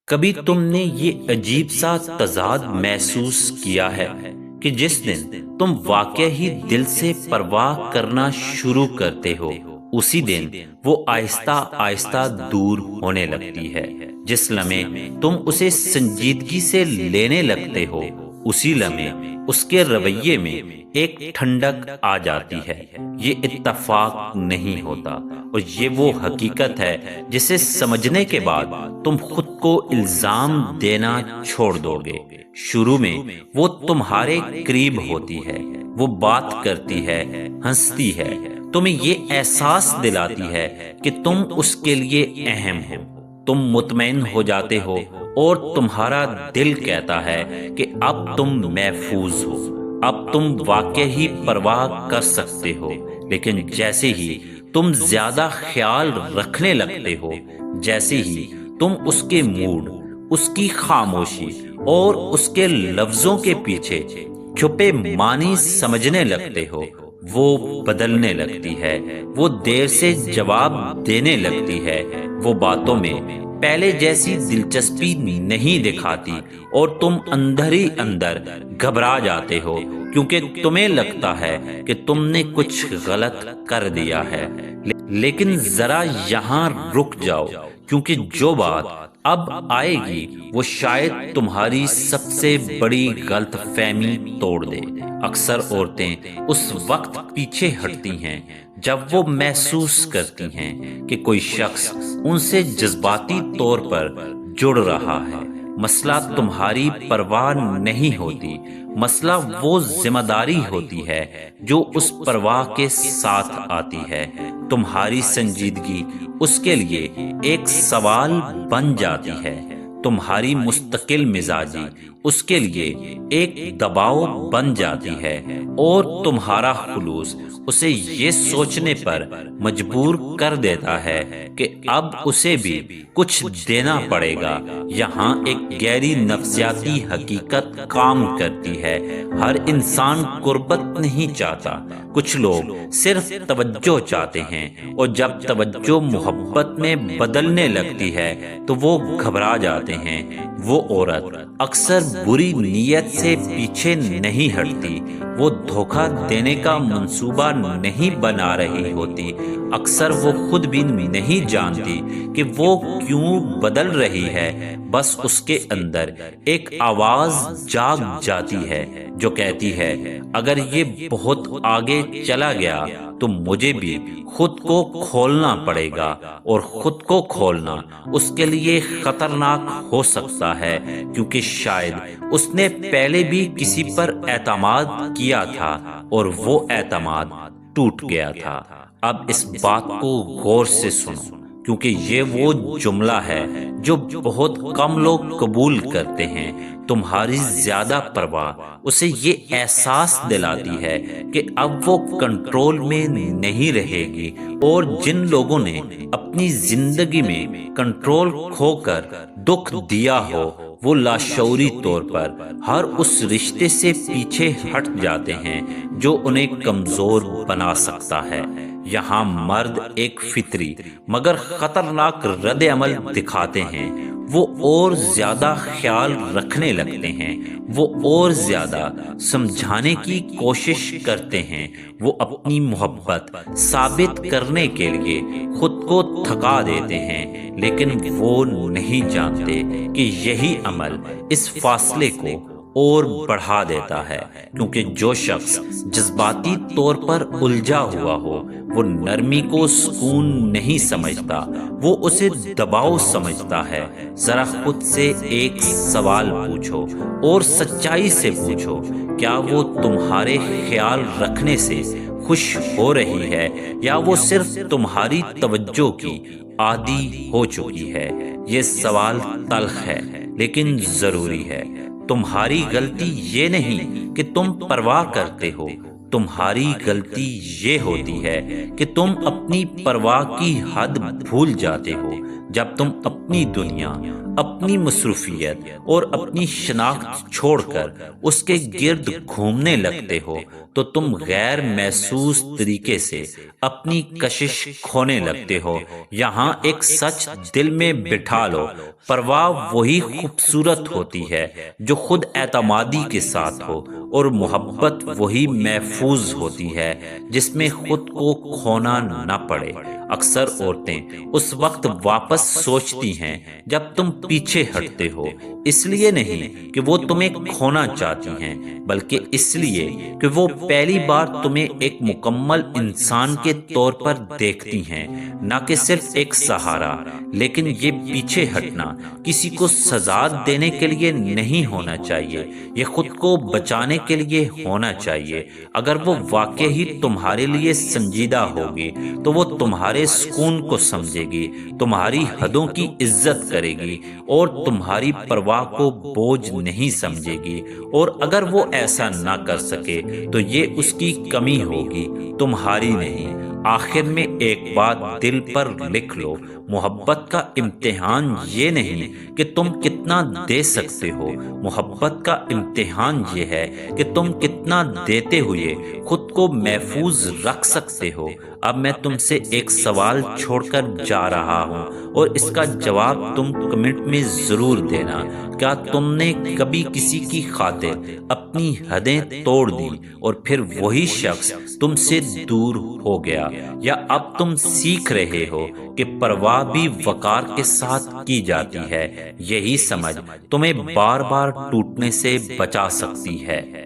کبھی تم نے یہ عجیب سا تضاد محسوس کیا ہے کہ جس دن تم واقع ہی دل سے پرواہ کرنا شروع کرتے ہو اسی دن وہ آہستہ آہستہ دور ہونے لگتی ہے۔ جس لمحے تم اسے سنجیدگی سے لینے لگتے ہو اسی لمحے اس کے رویے میں ایک ٹھنڈک آ جاتی ہے۔ یہ اتفاق نہیں ہوتا اور یہ وہ حقیقت ہے جسے سمجھنے کے بعد تم خود کو الزام دینا چھوڑ دو گے۔ شروع میں وہ تمہارے قریب ہوتی ہے، وہ بات کرتی ہے، ہنستی ہے، تمہیں یہ احساس دلاتی ہے کہ تم اس کے لیے اہم ہو۔ تم مطمئن ہو جاتے ہو اور تمہارا دل کہتا ہے کہ اب تم محفوظ ہو، اب تم واقع ہی پرواہ کر سکتے ہو۔ لیکن جیسے ہی تم زیادہ خیال رکھنے لگتے ہو، جیسے ہی تم اس کے موڈ، اس کی خاموشی اور اس کے لفظوں کے پیچھے چھپے معنی سمجھنے لگتے ہو، وہ بدلنے لگتی ہے، وہ دیر سے جواب دینے لگتی ہے، وہ باتوں میں پہلے جیسی دلچسپی نہیں دکھاتی اور تم اندر ہی اندر گھبرا جاتے ہو کیونکہ تمہیں لگتا ہے کہ تم نے کچھ غلط کر دیا ہے۔ لیکن ذرا یہاں رک جاؤ، کیونکہ جو بات اب آئے گی وہ شاید تمہاری سب سے بڑی غلط فہمی توڑ دے۔ اکثر عورتیں اس وقت پیچھے ہٹتی ہیں جب وہ محسوس کرتی ہیں کہ کوئی شخص ان سے جذباتی طور پر جڑ رہا ہے۔ مسئلہ تمہاری پرواہ نہیں ہوتی، مسئلہ وہ ذمہ داری ہوتی ہے جو اس پرواہ کے ساتھ آتی ہے۔ تمہاری سنجیدگی اس کے لیے ایک سوال بن جاتی ہے، تمہاری مستقل مزاجی اس کے لیے ایک دباؤ بن جاتی ہے اور تمہارا خلوص اسے یہ سوچنے پر مجبور کر دیتا ہے کہ اب اسے بھی کچھ دینا پڑے گا۔ یہاں ایک گہری نفسیاتی حقیقت کام کرتی ہے۔ ہر انسان قربت نہیں چاہتا، کچھ لوگ صرف توجہ چاہتے ہیں، اور جب توجہ محبت میں بدلنے لگتی ہے تو وہ گھبرا جاتے ہیں۔ وہ عورت اکثر بری نیت سے پیچھے نہیں ہٹتی، وہ دھوکہ دینے کا منصوبہ نہیں بنا رہی ہوتی، اکثر وہ خود بھی نہیں جانتی کہ وہ کیوں بدل رہی ہے۔ بس اس کے اندر ایک آواز جاگ جاتی ہے جو کہتی ہے اگر یہ بہت آگے چلا گیا تو مجھے بھی خود کو کھولنا پڑے گا، اور خود کو کھولنا اس کے لیے خطرناک ہو سکتا ہے کیونکہ شاید اس نے پہلے بھی کسی پر اعتماد کیا تھا اور وہ اعتماد ٹوٹ گیا تھا۔ اب اس بات کو غور سے سنو، کیونکہ یہ وہ جملہ ہے جو بہت کم لوگ قبول کرتے ہیں۔ تمہاری زیادہ پرواہ اسے یہ احساس دلاتی ہے کہ اب وہ کنٹرول میں نہیں رہے گی، اور جن لوگوں نے اپنی زندگی میں کنٹرول کھو کر دکھ دیا ہو وہ لاشعوری طور پر ہر اس رشتے سے پیچھے ہٹ جاتے ہیں جو انہیں کمزور بنا سکتا ہے۔ یہاں مرد ایک فطری مگر خطرناک رد عمل دکھاتے ہیں۔ وہ اور زیادہ خیال رکھنے لگتے ہیں، وہ اور زیادہ سمجھانے کی کوشش کرتے ہیں، وہ اپنی محبت ثابت کرنے کے لیے خود کو تھکا دیتے ہیں، لیکن وہ نہیں جانتے کہ یہی عمل اس فاصلے کو اور بڑھا دیتا ہے، کیونکہ جو شخص جذباتی طور پر الجھا ہوا ہو وہ نرمی کو سکون نہیں سمجھتا، وہ اسے دباؤ سمجھتا ہے۔ ذرا خود سے ایک سوال پوچھو اور سچائی سے پوچھو، کیا وہ تمہارے خیال رکھنے سے خوش ہو رہی ہے یا وہ صرف تمہاری توجہ کی عادی ہو چکی ہے؟ یہ سوال تلخ ہے لیکن ضروری ہے۔ تمہاری غلطی یہ نہیں کہ تم پرواہ کرتے ہو، تمہاری غلطی یہ ہوتی ہے کہ تم اپنی پرواہ کی حد بھول جاتے ہو۔ جب تم اپنی دنیا، اپنی مصروفیت اور اپنی شناخت چھوڑ کر اس کے گرد گھومنے لگتے ہو تو تم غیر محسوس طریقے سے اپنی کشش کھونے لگتے ہو۔ یہاں ایک سچ دل میں بٹھا لو، پرواہ وہی خوبصورت ہوتی ہے جو خود اعتمادی کے ساتھ ہو، اور محبت وہی محفوظ ہوتی ہے جس میں خود کو کھونا نہ پڑے۔ اکثر عورتیں اس وقت واپس سوچتی ہیں جب تم پیچھے ہٹتے ہو، اس لیے نہیں کہ وہ تمہیں کھونا چاہتی ہیں، بلکہ اس لیے کہ وہ پہلی بار تمہیں ایک مکمل انسان کے طور پر دیکھتی ہیں، نہ کہ صرف ایک سہارا۔ لیکن یہ پیچھے ہٹنا کسی کو سزا دینے کے لیے نہیں ہونا چاہیے، یہ خود کو بچانے کے لیے ہونا چاہیے۔ اگر وہ واقعی ہی تمہارے لیے سنجیدہ ہوگی تو وہ تمہارے سکون کو سمجھے گی، تمہاری حدوں کی عزت کرے گی اور تمہاری پرواہ کو بوجھ نہیں سمجھے گی۔ اور اگر وہ ایسا نہ کر سکے تو یہ اس کی کمی ہوگی، تمہاری نہیں۔ آخر میں ایک بات دل پر لکھ لو، محبت کا امتحان یہ نہیں کہ تم کتنا دے سکتے ہو، محبت کا امتحان یہ ہے کہ تم کتنا دیتے ہوئے خود کو محفوظ رکھ سکتے ہو۔ اب میں تم سے ایک سوال چھوڑ کر جا رہا ہوں اور اس کا جواب تم کمنٹ میں ضرور دینا۔ کیا تم نے کبھی کسی کی خاطر اپنی حدیں توڑ دی اور پھر وہی شخص تم سے دور ہو گیا؟ یا اب تم سیکھ رہے ہو کہ پرواہ بھی وقار کے ساتھ کی جاتی ہے؟ یہی سمجھ تمہیں بار بار ٹوٹنے سے بچا سکتی ہے۔